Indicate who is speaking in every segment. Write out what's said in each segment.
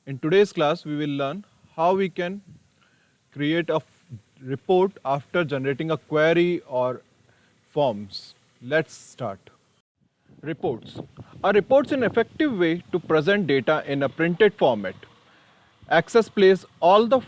Speaker 1: In today's class, we will learn how we can create a report after generating a query or forms. Let's start. Reports. A report is an effective way to present data in a printed format. Access plays all the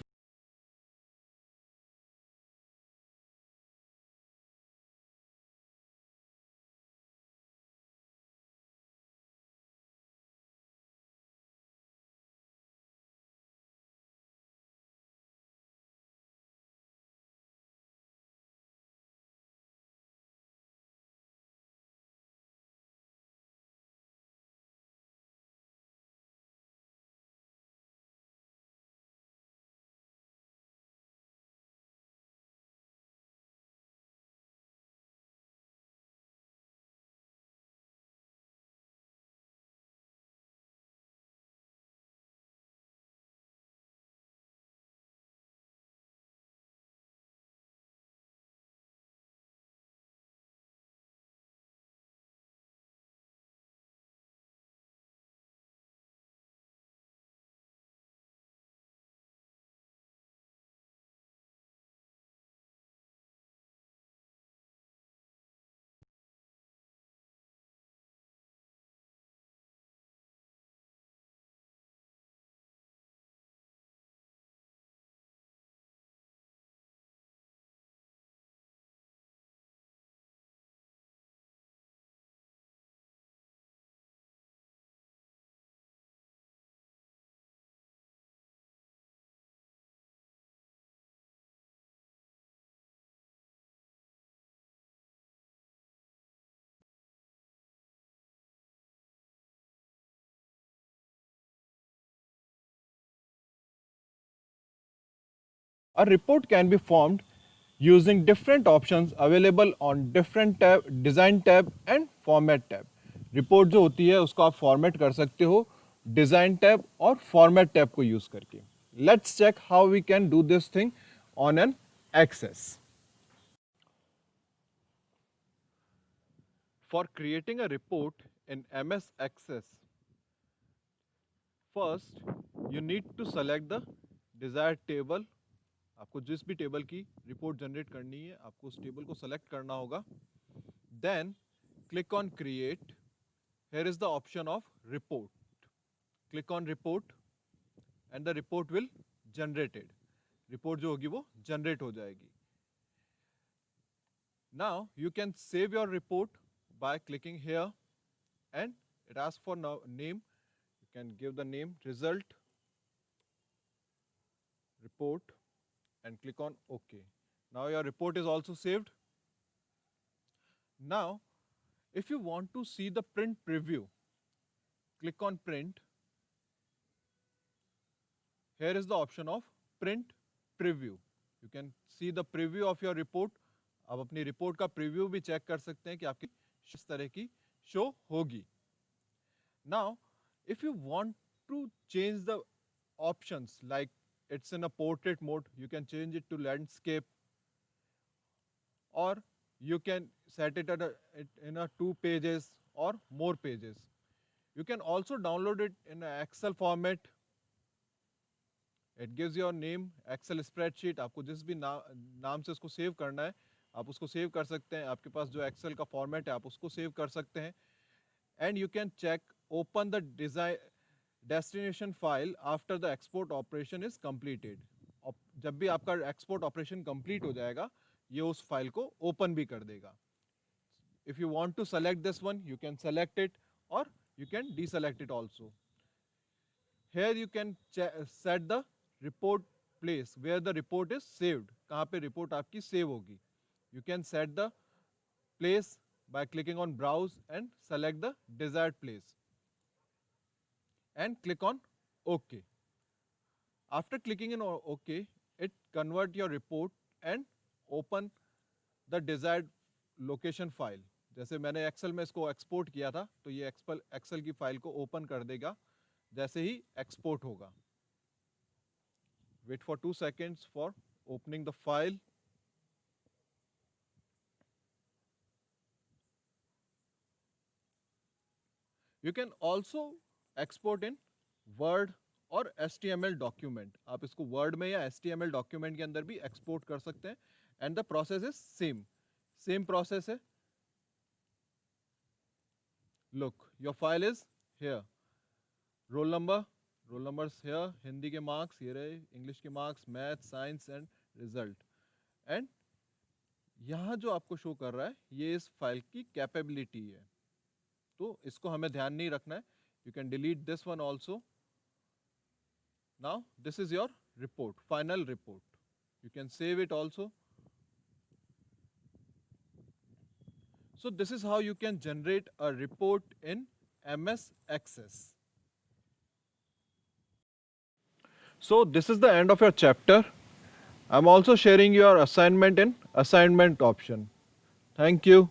Speaker 1: A report can be formed using different options available on different tab, design tab and format tab. Report जो होती है उसको आप format कर सकते हो design tab और format tab को यूज करके. Let's check how we can do this thing on an Access. For creating a report in MS Access, first you need to select the desired table. आपको जिस भी table की report generate करनी है आपको उस टेबल को सेलेक्ट करना होगा. Then click on create. Here is the option of report. Click on report and the report will generated. Report जो होगी वो जनरेट हो जाएगी. Now you can save your report by clicking here and it asks for name. You can give the name result report and click on OK. Now your report is also saved. Now, if you want to see the print preview, click on print. Here is the option of print preview. You can see the preview of your report. आप अपनी report का preview भी check कर सकते हैं कि आपकी किस तरह की शो होगी. Now, if you want to change the options like it's in a portrait mode, you can change it to landscape, or you can set it in a 2 pages or more pages. You can also download it in an Excel format. It gives your name Excel spreadsheet. आपको जिस भी नाम से उसको save करना है आप उसको सेव कर सकते हैं. आपके पास जो Excel का फॉर्मेट है आप उसको सेव कर सकते हैं. And you can check open the design destination file after the export operation is completed. जब भी आपका एक्सपोर्ट ऑपरेशन कंप्लीट हो जाएगा ये उस फाइल को ओपन भी कर देगा. If you want to select this one, you can select it or you can deselect it also. Here you can set the report place where the report is saved. कहाँ पे report आपकी save होगी. You can set the place by clicking on browse and select the desired place and click on OK. After clicking on OK, it convert your report and open the desired location file. जैसे मैंने Excel में इसको export किया था तो ये Excel की file को ओपन कर देगा जैसे ही एक्सपोर्ट होगा. Wait for 2 seconds for opening the file. You can also export in Word और HTML डॉक्यूमेंट, आप इसको वर्ड में या HTML डॉक्यूमेंट के अंदर भी एक्सपोर्ट कर सकते हैं। And the process is same process है। Look, your file is here, roll numbers here, Hindi के मार्क्स ये रहे, इंग्लिश के marks, math, science and result. And यहाँ जो आपको शो कर रहा है ये इस फाइल की कैपेबिलिटी है, तो इसको हमें ध्यान नहीं रखना है। You can delete this one also. Now this is your report, final report. You can save it also. So this is how you can generate a report in MS Access. So this is the end of your chapter. I'm also sharing your assignment in assignment option. Thank you.